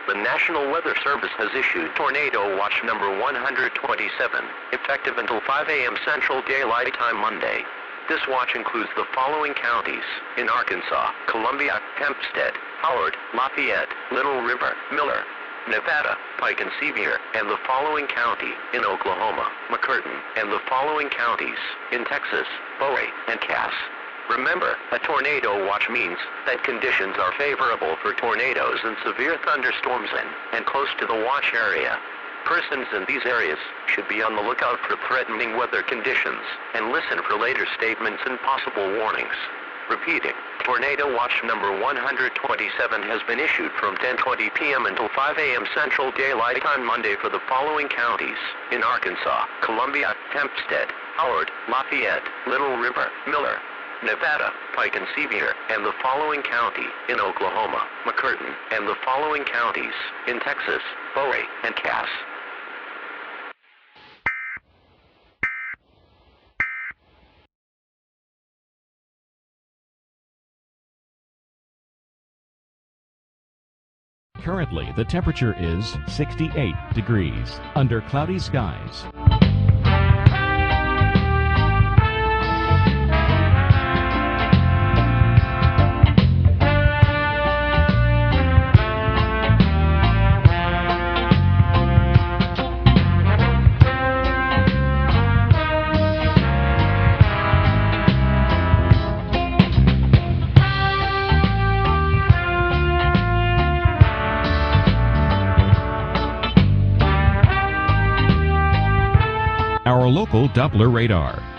The National Weather Service has issued Tornado Watch number 127, effective until 5 a.m. Central Daylight Time Monday. This watch includes the following counties in Arkansas: Columbia, Hempstead, Howard, Lafayette, Little River, Miller, Nevada, Pike and Sevier, and the following county in Oklahoma: McCurtain, and the following counties in Texas: Bowie and Cass. Remember, a tornado watch means that conditions are favorable for tornadoes and severe thunderstorms in and close to the watch area. Persons in these areas should be on the lookout for threatening weather conditions and listen for later statements and possible warnings. Repeating, Tornado Watch number 127 has been issued from 10:20 p.m. until 5 a.m. Central Daylight Time Monday for the following counties in Arkansas: Columbia, Hempstead, Howard, Lafayette, Little River, Miller, Nevada, Pike and Sevier, and the following county in Oklahoma: McCurtain, and the following counties in Texas: Bowie and Cass. Currently, the temperature is 68 degrees under cloudy skies. Our local Doppler radar.